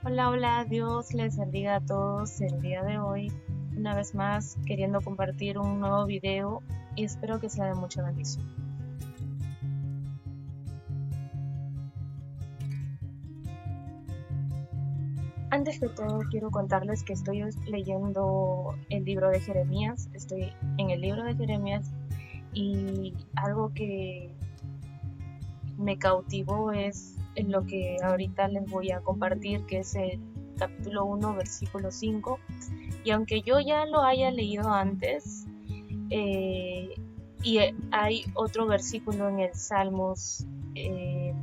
Hola, hola, Dios les bendiga a todos el día de hoy. Una vez más, queriendo compartir un nuevo video y espero que sea de mucha bendición. Antes que todo, quiero contarles que estoy leyendo el libro de Jeremías. Estoy en el libro de Jeremías y algo que me cautivó es en lo que ahorita les voy a compartir, que es el capítulo 1, versículo 5. Y aunque yo ya lo haya leído antes, y hay otro versículo en el Salmos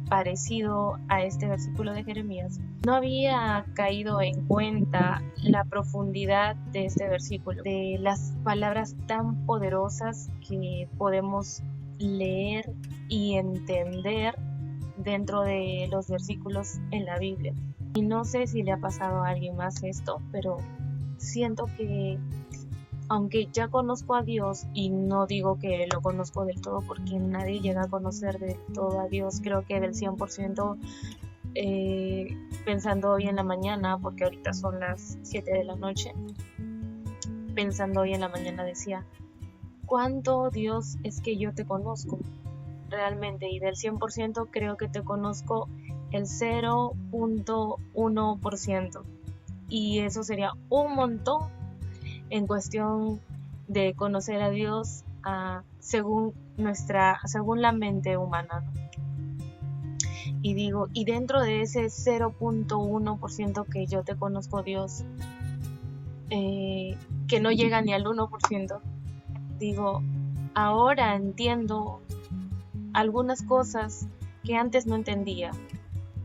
parecido a este versículo de Jeremías, no había caído en cuenta la profundidad de este versículo, de las palabras tan poderosas que podemos leer y entender dentro de los versículos en la Biblia. Y no sé si le ha pasado a alguien más esto, pero siento que aunque ya conozco a Dios, y no digo que lo conozco del todo porque nadie llega a conocer del todo a Dios, creo que del 100%, pensando hoy en la mañana, porque ahorita son las 7 de la noche, pensando hoy en la mañana decía, ¿cuánto Dios es que yo te conozco realmente? Y del 100% creo que te conozco el 0.1%, y eso sería un montón en cuestión de conocer a Dios según la mente humana, ¿no? Y digo, y dentro de ese 0.1% que yo te conozco, Dios, que no llega ni al 1%, digo, ahora entiendo algunas cosas que antes no entendía.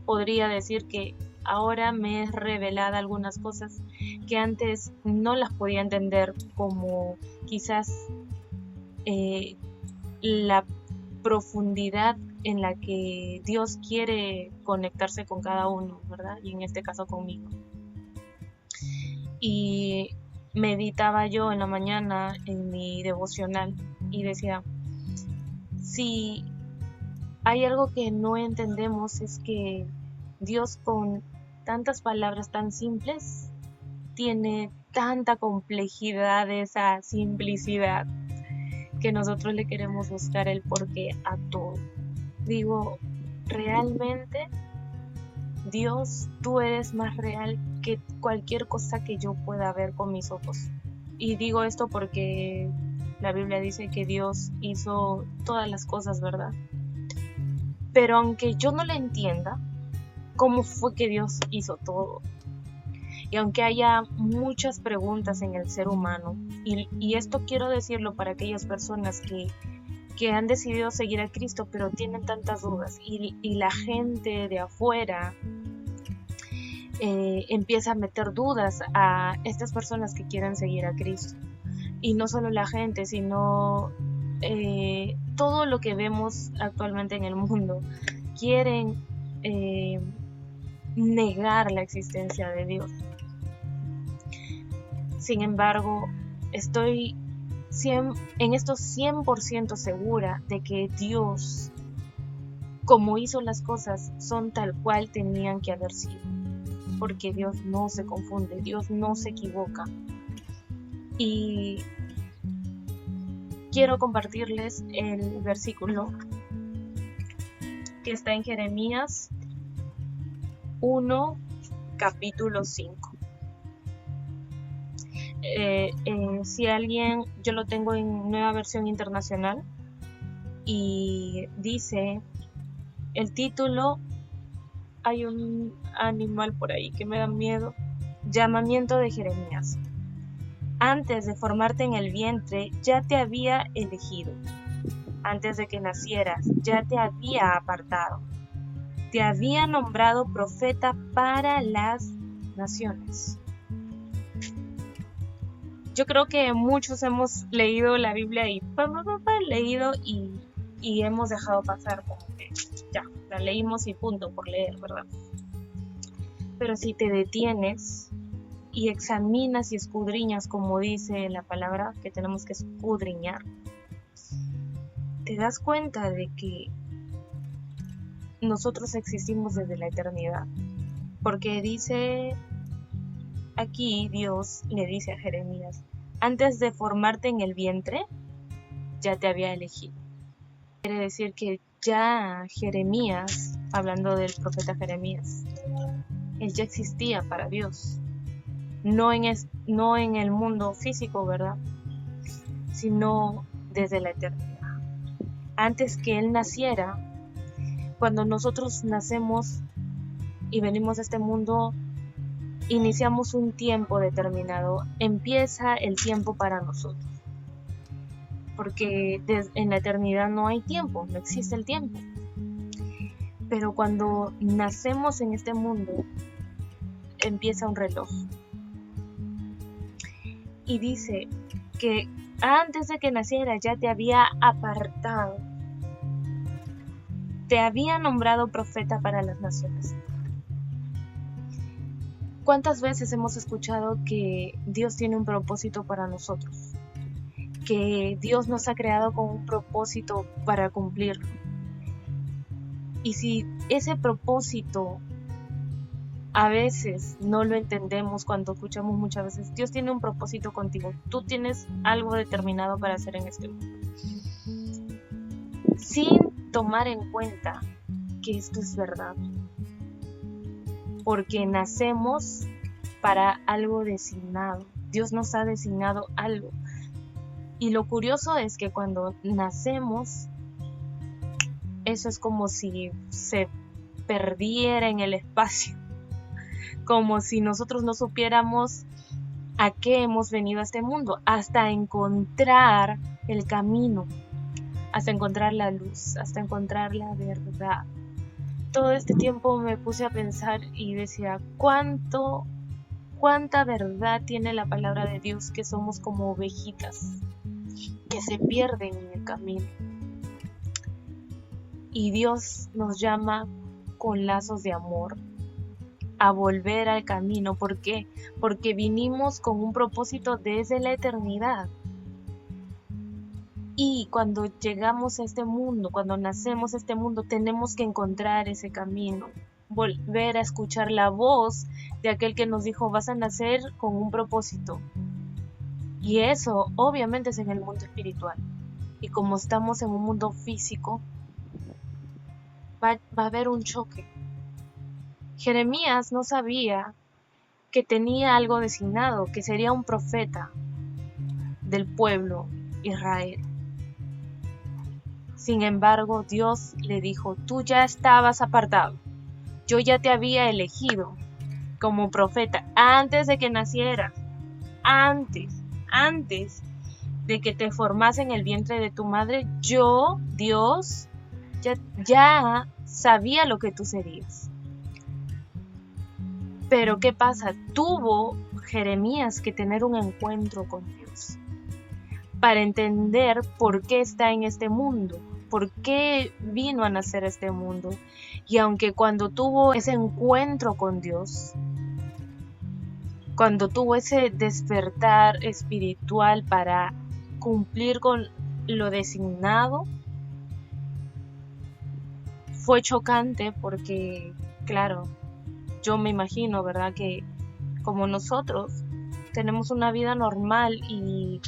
Podría decir que ahora me es revelada algunas cosas que antes no las podía entender, como quizás la profundidad en la que Dios quiere conectarse con cada uno, ¿verdad? Y en este caso conmigo. Y meditaba yo en la mañana en mi devocional y decía, si hay algo que no entendemos es que Dios, con tantas palabras tan simples, tiene tanta complejidad de esa simplicidad que nosotros le queremos buscar el porqué a todo. Digo, realmente, Dios, tú eres más real que cualquier cosa que yo pueda ver con mis ojos. Y digo esto porque la Biblia dice que Dios hizo todas las cosas, ¿verdad? Pero aunque yo no le entienda cómo fue que Dios hizo todo, y aunque haya muchas preguntas en el ser humano, y esto quiero decirlo para aquellas personas que han decidido seguir a Cristo pero tienen tantas dudas, y la gente de afuera empieza a meter dudas a estas personas que quieren seguir a Cristo. Y no solo la gente, sino todo lo que vemos actualmente en el mundo, quieren negar la existencia de Dios. Sin embargo, estoy en esto 100% segura de que Dios, como hizo las cosas, son tal cual tenían que haber sido, porque Dios no se confunde, Dios no se equivoca. Y quiero compartirles el versículo que está en Jeremías 1, capítulo 5. Si alguien, yo lo tengo en Nueva Versión Internacional, y dice el título, hay un animal por ahí que me da miedo, llamamiento de Jeremías. Antes de formarte en el vientre ya te había elegido, antes de que nacieras ya te había apartado, te había nombrado profeta para las naciones. Yo creo que muchos hemos leído la Biblia y hemos dejado pasar, como que ya, la leímos y punto por leer, ¿verdad? Pero si te detienes y examinas y escudriñas, como dice la palabra, que tenemos que escudriñar, te das cuenta de que nosotros existimos desde la eternidad. Porque dice aquí, Dios le dice a Jeremías, antes de formarte en el vientre, ya te había elegido. Quiere decir que ya Jeremías, hablando del profeta Jeremías, él ya existía para Dios. No en el mundo físico, ¿verdad? Sino desde la eternidad. Antes que él naciera, cuando nosotros nacemos y venimos a este mundo, iniciamos un tiempo determinado. Empieza el tiempo para nosotros. Porque en la eternidad no hay tiempo, no existe el tiempo. Pero cuando nacemos en este mundo, empieza un reloj. Y dice que antes de que naciera ya te había apartado, te había nombrado profeta para las naciones. ¿Cuántas veces hemos escuchado que Dios tiene un propósito para nosotros? Que Dios nos ha creado con un propósito para cumplirlo. Y si ese propósito a veces no lo entendemos, cuando escuchamos muchas veces, Dios tiene un propósito contigo, tú tienes algo determinado para hacer en este mundo, sin tomar en cuenta que esto es verdad, porque nacemos para algo designado. Dios nos ha designado algo, y lo curioso es que cuando nacemos, eso es como si se perdiera en el espacio, como si nosotros no supiéramos a qué hemos venido a este mundo, hasta encontrar el camino, hasta encontrar la luz, hasta encontrar la verdad. Todo este tiempo me puse a pensar y decía, cuánta verdad tiene la palabra de Dios, que somos como ovejitas que se pierden en el camino. Y Dios nos llama con lazos de amor a volver al camino. ¿Por qué? Porque vinimos con un propósito desde la eternidad. Y cuando llegamos a este mundo, cuando nacemos a este mundo, tenemos que encontrar ese camino. Volver a escuchar la voz de aquel que nos dijo, vas a nacer con un propósito. Y eso obviamente es en el mundo espiritual. Y como estamos en un mundo físico, va a haber un choque. Jeremías no sabía que tenía algo designado, que sería un profeta del pueblo Israel. Sin embargo, Dios le dijo, tú ya estabas apartado, yo ya te había elegido como profeta antes de que nacieras, antes de que te formase en el vientre de tu madre. Yo, Dios, ya sabía lo que tú serías. Pero ¿qué pasa? Tuvo Jeremías que tener un encuentro con Dios para entender por qué está en este mundo, por qué vino a nacer este mundo. Y aunque cuando tuvo ese encuentro con Dios, cuando tuvo ese despertar espiritual para cumplir con lo designado, fue chocante porque, claro, yo me imagino, ¿verdad?, que como nosotros tenemos una vida normal y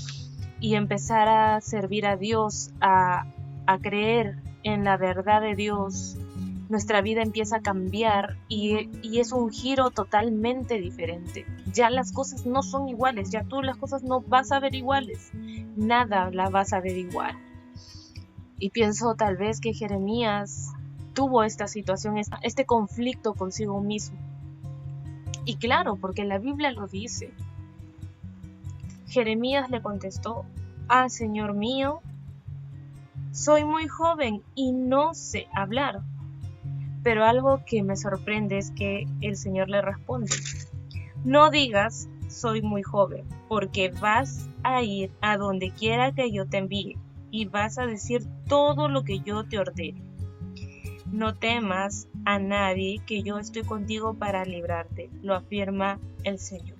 empezar a servir a Dios, a creer en la verdad de Dios, nuestra vida empieza a cambiar y es un giro totalmente diferente. Ya las cosas no son iguales, ya tú las cosas no vas a ver iguales, nada la vas a ver igual. Y pienso tal vez que Jeremías tuvo esta situación, este conflicto consigo mismo. Y claro, porque la Biblia lo dice. Jeremías le contestó, Señor mío, soy muy joven y no sé hablar. Pero algo que me sorprende es que el Señor le responde, no digas, soy muy joven, porque vas a ir a donde quiera que yo te envíe y vas a decir todo lo que yo te ordene. No temas a nadie, que yo estoy contigo para librarte, lo afirma el Señor.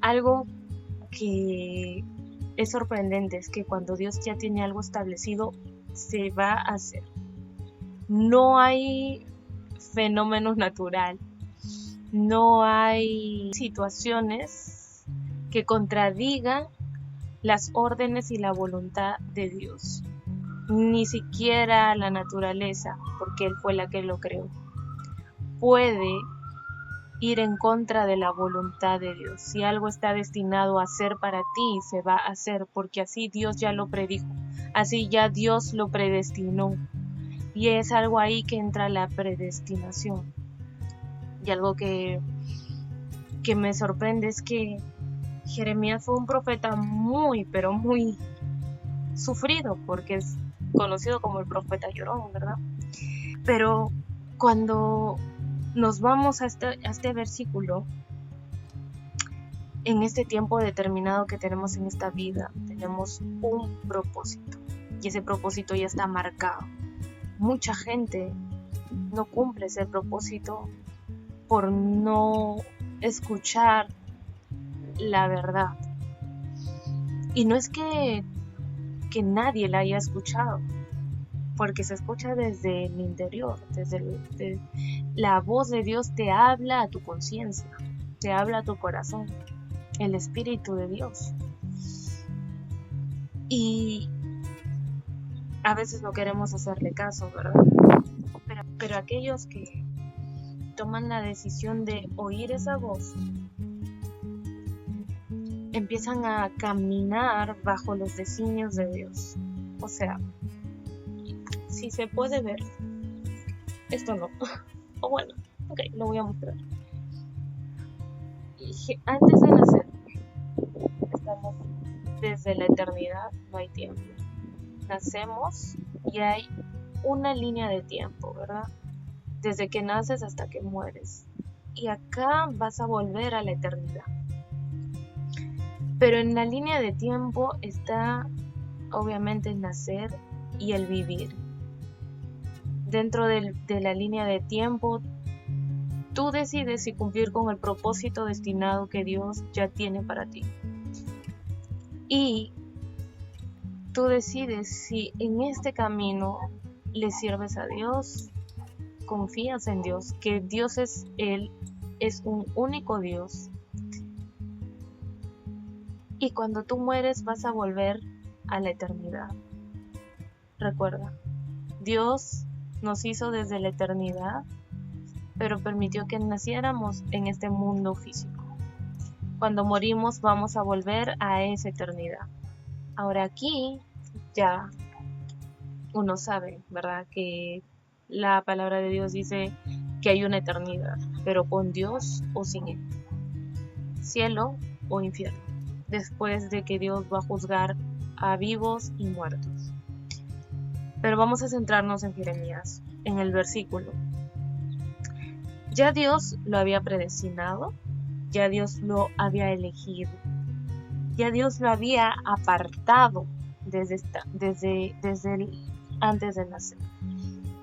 Algo que es sorprendente es que cuando Dios ya tiene algo establecido, se va a hacer. No hay fenómenos naturales, no hay situaciones que contradigan las órdenes y la voluntad de Dios. Ni siquiera la naturaleza, porque Él fue la que lo creó, puede ir en contra de la voluntad de Dios. Si algo está destinado a ser para ti, se va a hacer, porque así Dios ya lo predijo, así ya Dios lo predestinó. Y es algo ahí que entra la predestinación. Y algo que me sorprende es que Jeremías fue un profeta muy, pero muy sufrido, porque es conocido como el profeta llorón, ¿verdad? Pero cuando nos vamos a este versículo, en este tiempo determinado que tenemos en esta vida, tenemos un propósito, y ese propósito ya está marcado. Mucha gente no cumple ese propósito por no escuchar la verdad. Y no es que nadie la haya escuchado, porque se escucha desde el interior, la voz de Dios te habla a tu conciencia, te habla a tu corazón, el Espíritu de Dios. Y a veces no queremos hacerle caso, ¿verdad? Pero aquellos que toman la decisión de oír esa voz, empiezan a caminar bajo los designios de Dios. O sea, si se puede ver, esto no, o bueno, ok, lo voy a mostrar. Antes de nacer, estamos desde la eternidad, no hay tiempo. Nacemos y hay una línea de tiempo, ¿verdad? Desde que naces hasta que mueres. Y acá vas a volver a la eternidad. Pero en la línea de tiempo está obviamente el nacer y el vivir. Dentro de la línea de tiempo, tú decides si cumplir con el propósito destinado que Dios ya tiene para ti. Y tú decides si en este camino le sirves a Dios, confías en Dios, que Dios es un único Dios. Y cuando tú mueres vas a volver a la eternidad. Recuerda, Dios nos hizo desde la eternidad, pero permitió que naciéramos en este mundo físico. Cuando morimos vamos a volver a esa eternidad. Ahora aquí ya uno sabe, ¿verdad? Que la palabra de Dios dice que hay una eternidad, pero con Dios o sin Él. Cielo o infierno. Después de que Dios va a juzgar a vivos y muertos. Pero vamos a centrarnos en Jeremías, en el versículo. Ya Dios lo había predestinado, ya Dios lo había elegido, ya Dios lo había apartado desde antes de nacer.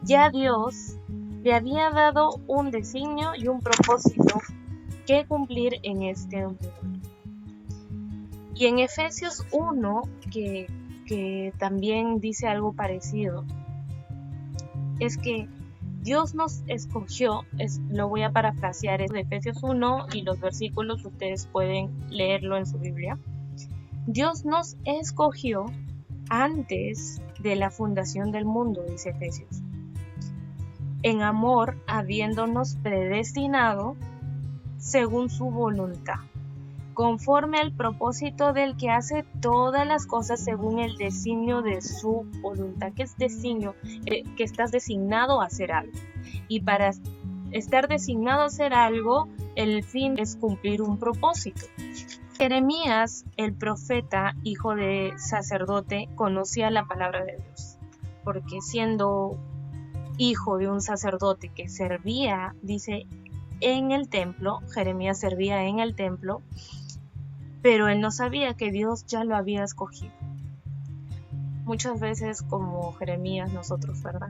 Ya Dios le había dado un designio y un propósito que cumplir en este mundo. Y en Efesios 1, que también dice algo parecido, es que Dios nos escogió, lo voy a parafrasear, es de Efesios 1 y los versículos ustedes pueden leerlo en su Biblia. Dios nos escogió antes de la fundación del mundo, dice Efesios, en amor habiéndonos predestinado según su voluntad, conforme al propósito del que hace todas las cosas según el designio de su voluntad. ¿Qué es designio? Que estás designado a hacer algo. Y para estar designado a hacer algo, el fin es cumplir un propósito. Jeremías, el profeta, hijo de sacerdote, conocía la palabra de Dios, porque siendo hijo de un sacerdote que servía, dice, en el templo, Jeremías servía en el templo, pero él no sabía que Dios ya lo había escogido. Muchas veces, como Jeremías, nosotros, ¿verdad?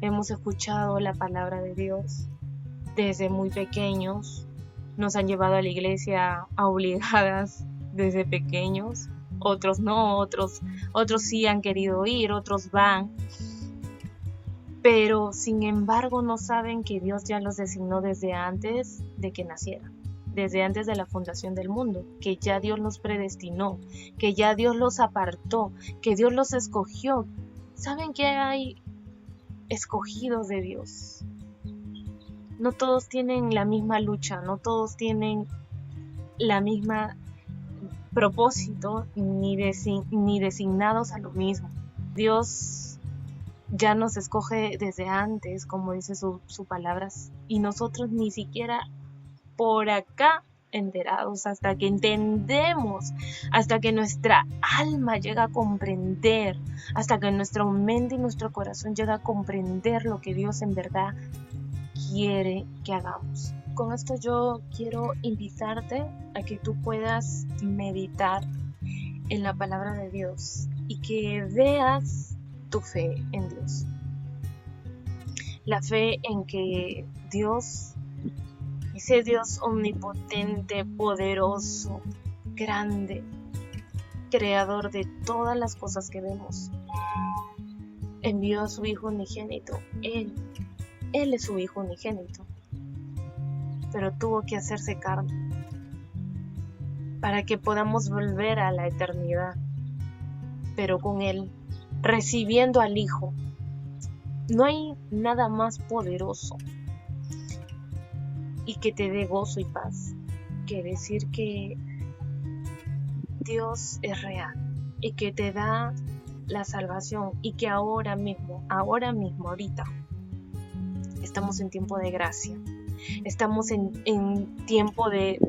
Hemos escuchado la palabra de Dios desde muy pequeños, nos han llevado a la iglesia a obligadas desde pequeños, otros no, otros sí han querido ir, otros van. pero sin embargo no saben que Dios ya los designó desde antes de que nacieran, desde antes de la fundación del mundo, que ya Dios los predestinó, que ya Dios los apartó, que Dios los escogió. ¿Saben que hay escogidos de Dios? No todos tienen la misma lucha, no todos tienen la misma propósito, ni designados a lo mismo. Dios ya nos escoge desde antes, como dice su palabra, y nosotros ni siquiera por acá enterados, hasta que entendemos, hasta que nuestra alma llega a comprender, hasta que nuestra mente y nuestro corazón llega a comprender lo que Dios en verdad quiere que hagamos. Con esto yo quiero invitarte a que tú puedas meditar en la palabra de Dios y que veas tu fe en Dios. La fe en que Dios, ese Dios omnipotente, poderoso, grande, creador de todas las cosas que vemos, envió a su Hijo unigénito. Él es su Hijo unigénito, pero tuvo que hacerse carne para que podamos volver a la eternidad, pero con Él, recibiendo al Hijo. No hay nada más poderoso y que te dé gozo y paz que decir que Dios es real y que te da la salvación, y que ahorita, estamos en tiempo de gracia. Estamos en tiempo de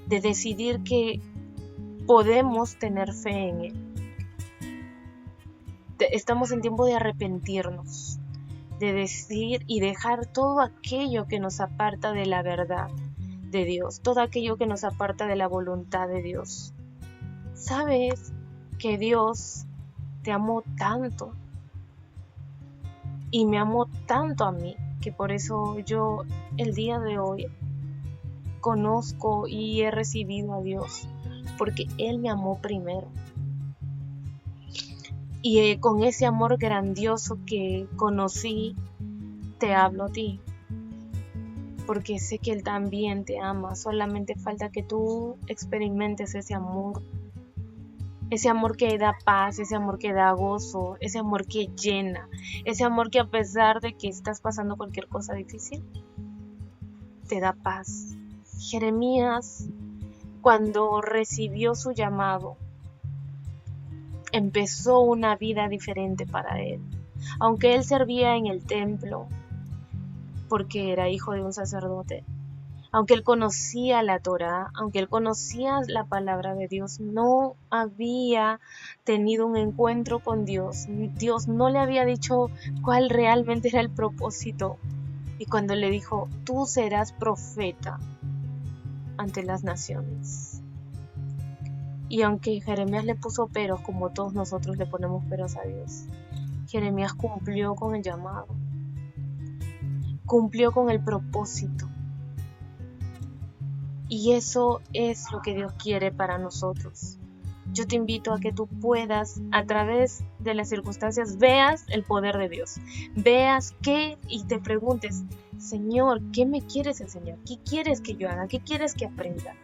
decidir que podemos tener fe en Él. Estamos en tiempo de arrepentirnos, de decidir y dejar todo aquello que nos aparta de la verdad de Dios, todo aquello que nos aparta de la voluntad de Dios. ¿Sabes que Dios te amó tanto y me amó tanto a mí, que por eso yo el día de hoy conozco y he recibido a Dios, porque Él me amó primero? Y con ese amor grandioso que conocí, te hablo a ti, porque sé que Él también te ama. Solamente falta que tú experimentes ese amor que da paz, ese amor que da gozo, ese amor que llena, ese amor que a pesar de que estás pasando cualquier cosa difícil, te da paz. Jeremías, cuando recibió su llamado, empezó una vida diferente para él. Aunque él servía en el templo, porque era hijo de un sacerdote, aunque él conocía la Torá, aunque él conocía la palabra de Dios, no había tenido un encuentro con Dios. Dios no le había dicho cuál realmente era el propósito. Y cuando le dijo, tú serás profeta ante las naciones. Y aunque Jeremías le puso peros, como todos nosotros le ponemos peros a Dios, Jeremías cumplió con el llamado, cumplió con el propósito. Y eso es lo que Dios quiere para nosotros. Yo te invito a que tú puedas, a través de las circunstancias, veas el poder de Dios. Veas qué y te preguntes, Señor, ¿qué me quieres enseñar? ¿Qué quieres que yo haga? ¿Qué quieres que aprenda?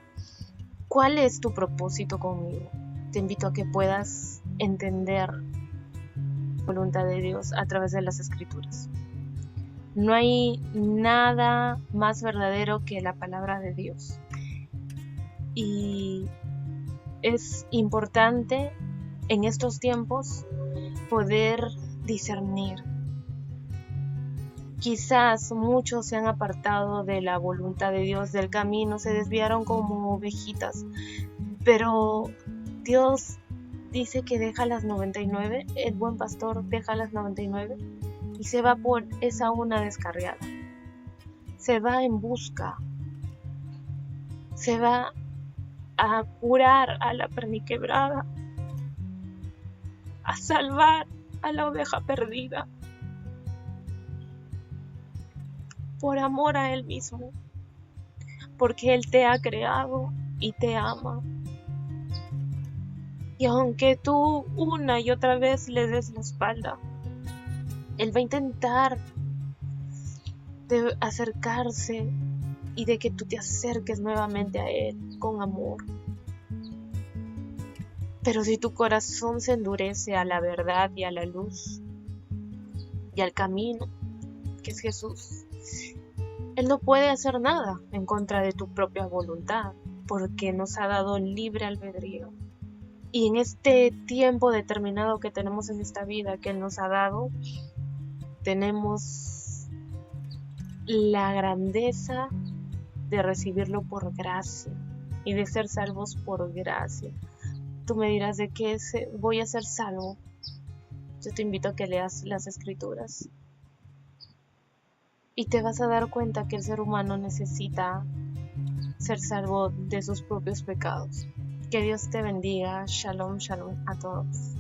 ¿Cuál es tu propósito conmigo? Te invito a que puedas entender la voluntad de Dios a través de las Escrituras. No hay nada más verdadero que la palabra de Dios. Y es importante en estos tiempos poder discernir. Quizás muchos se han apartado de la voluntad de Dios, del camino, se desviaron como ovejitas, pero Dios dice que deja las 99, el buen pastor deja las 99 y se va por esa una descarriada. Se va en busca, se va a curar a la perniquebrada, a salvar a la oveja perdida, por amor a Él mismo, porque Él te ha creado y te ama. Y aunque tú una y otra vez le des la espalda, Él va a intentar de acercarse y de que tú te acerques nuevamente a Él con amor. Pero si tu corazón se endurece a la verdad y a la luz y al camino, que es Jesús, Él no puede hacer nada en contra de tu propia voluntad, porque nos ha dado libre albedrío. Y en este tiempo determinado que tenemos en esta vida que Él nos ha dado, tenemos la grandeza de recibirlo por gracia y de ser salvos por gracia. Tú me dirás de qué voy a ser salvo. Yo te invito a que leas las Escrituras y te vas a dar cuenta que el ser humano necesita ser salvo de sus propios pecados. Que Dios te bendiga. Shalom, shalom a todos.